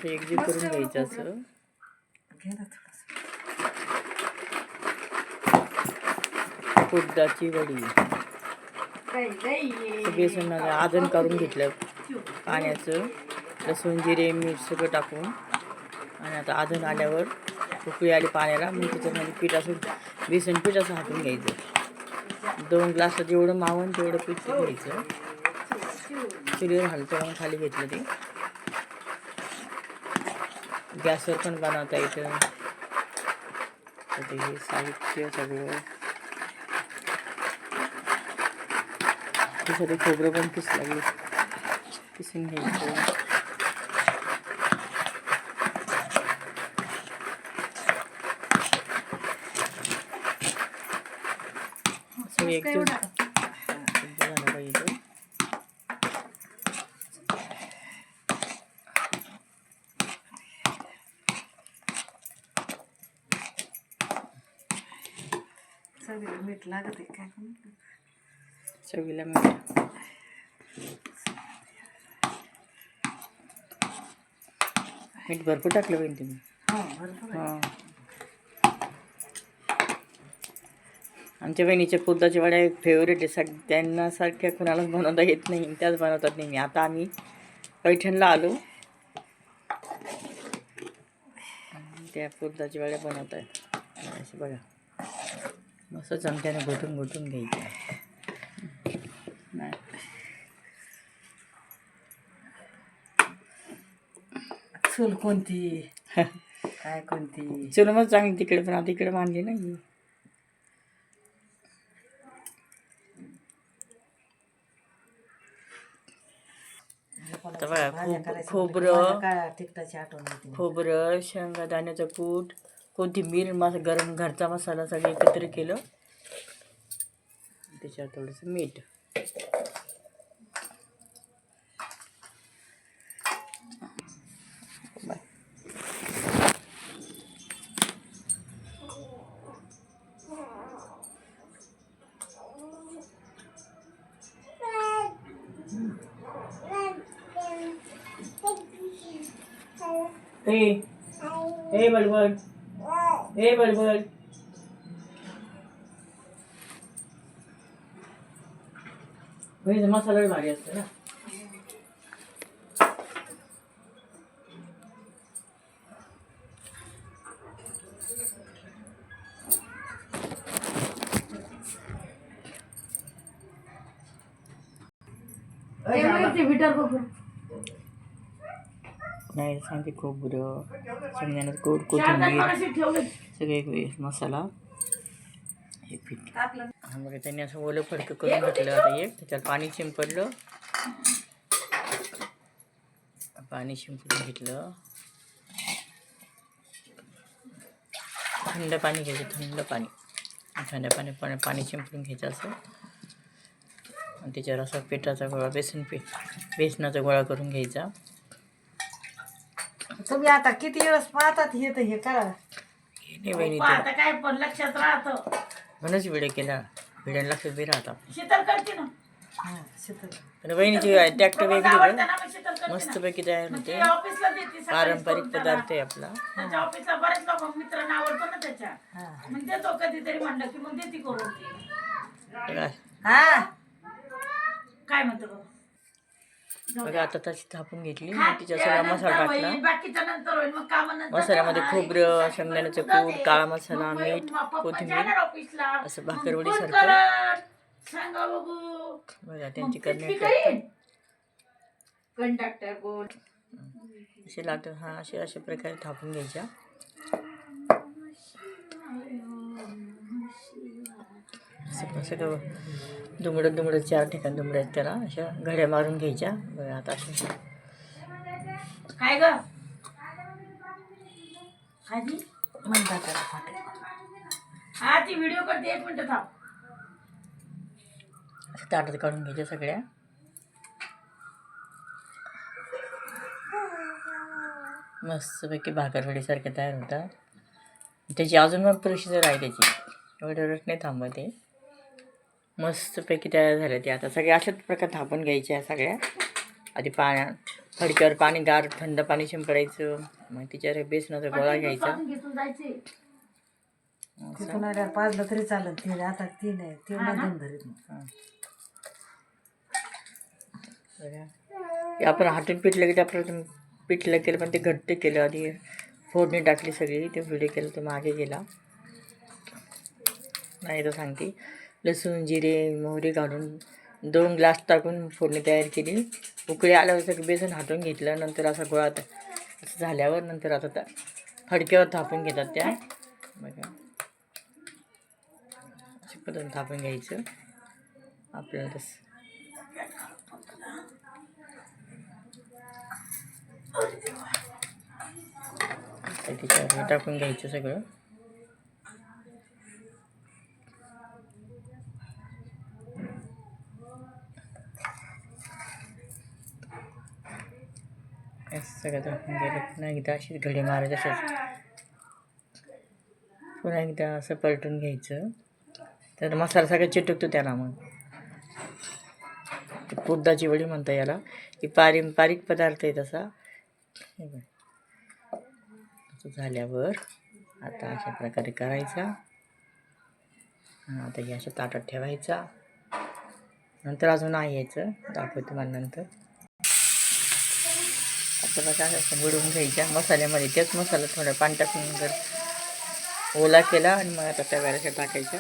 एकजीव करून घ्यायचं असं. उडदाची वडी बेसन आधण काढून घेतलं पाण्याचं, लसूण जिरे मीठ सगळं टाकून. आणि आता आधण आल्यावर उकळी आली पाण्याला, मग त्याच्यामध्ये पीठ असं बेसन पीठ असं हाटून घ्यायचं. 2 ग्लास जेवढं मावून तेवढं पीठ घ्यायचं. चुलीवर हलतं खाली घेतलं ते. गॅसवर पण बनवता येतं. ते साहित्य सगळं त्यासाठी खोबरं पण किसून घ्यायचं. सगळं एकजीव झालं पाहिजे. मीठ लागत काय चवीला मीठ. मीठ भरपूर टाकलं पाहिजे तुम्ही. हां, आमच्या बहिणीच्या पुरदाच्या वड्या फेवरेट आहे. त्यांना सारख्या कुणालाच बनवता येत नाही, त्याच बनवतात नेहमी. आता आम्ही पैठणला आलो, त्या पुरदाच्या वड्या बनवत आहेत. असे बघा, मस्त चमच्याने घोटून घ्यायचे. चूल कोणती काय कोणती चूल मग चांगली तिकडे, पण आता इकडे बांधली नाही. खोबरं, शेंगादाण्याचं कूट, कोथिंबीर, गरम घरचा मसाला सगळं एकत्र केलं. त्याच्यावर थोडंसं मीठ. हे बडबड, हे बडबड. मसाला भारी असतो ना. नाही सांगते, खोबरं, शेंगदाण्याचं कूट, कोथिंबीर, सगळे मसाला, हे पीठ. मग त्यांनी असं ओलं फडकं करून घेतलं. आता त्याच्यात पाणी शिंपडलं, घेतलं. थंड पाणी घ्यायचं, थंड पाणी शिंपडून घ्यायचं असं. आणि त्याच्यावर असा पिठाचा गोळा, बेसनाचा गोळा करून घ्यायचा. तुम्ही आता किती दिवस पाहतात हे करा. नाही बहिणी, आता काय पण लक्षात राहतं. म्हणूनच व्हिडिओ केला. व्हिडिओ लक्षात बी राहतात. शीतल करते ना. पण बहिणीची ट्रॅक्टर वेगळी मस्तपैकी तयार होते. पारंपरिक पदार्थ आहे आपला. त्याच्या ऑफिसला बरेच लोक मित्रांना आवडतो ना त्याच्या, मग देतो कधीतरी म्हणलं की मग देते करून. काय म्हणतो बघा, आता तशी थापून घेतली. तिच्या सगळा मसाला टाकला. मसाल्यामध्ये खोबरं, शेंगदाण्याचं कूट, काळा मसाला, मीठ, कोथिंबीर, असं भाकरवडी सारखं. बघा त्यांची असे लागतं. अशा प्रकारे थापून घ्यायच्या. सगळं दुमडं 4 ठिकाणी दुमड्या आहेत त्याला, अशा घड्या मारून घ्यायच्या. बघा आता अशा. काय ग म्हणतात हा, ती व्हिडिओ करते. 1 मिनिट थांब. असं ताटात काढून घ्यायच्या सगळ्या. मस्तपैकी भाकरवडीसारखे तयार होतात. त्याची अजून मग प्रोसिजर आहे त्याची, एवढं नाही थांबते. मस्तपैकी तयार झाल्या ते. आता सगळ्या अशाच प्रकारे थापून घ्यायच्या सगळ्या. आधी फडक्यावर पाणी गार थंड पाणी शिंपडायचं, मग तिच्यावर बेसनाचा गोळा घ्यायचा. घेतून जायचे तिथून आल्यावर पाजलं तरी चालत ते आता ती नाही ते नाही दम धरीत नाही. हां बघा. हे आपण हातून पिठलं की आपलं पिठलं केलं, पण ते घट्ट केलं. आधी फोडणी टाकली सगळी, ते व्हिडिओ केलं तो मागे गेला नाही तर सांगते. लसूण जिरे मोहरी घालून 2 ग्लास टाकून फोडणी तयार केली. उकळी आल्यावर सगळं बेसन हाटून घेतलं. नंतर असा गोळा असं झाल्यावर नंतर आता त्या फडक्यावर थापून घेतात त्या. बघा अशा पद्धतीने थापून घ्यायचं आपल्याला तसं. त्याच्यावर टाकून घ्यायचं सगळं. सगळं टाकून गेलं. पुन्हा एकदा अशीच घडी मारायची असेल, पुन्हा एकदा असं पलटून घ्यायचं. तर मसाला सगळं चिटकतो त्याला. मग कुर्दाची वडी म्हणता याला. ही पारंपरिक पदार्थ आहे तसा. हे बघ असं झाल्यावर आता अशा प्रकारे करायचा. आता हे अशा ताटात ठेवायचा. नंतर अजून आहे यायचं, दाखवतो मला नंतर. आता बघा असं बुडवून घ्यायच्या मसाल्यामध्ये. तेच मसाला थोडा पाणी टाकून नंतर ओला केला आणि मग आता तव्याला टाकायचा.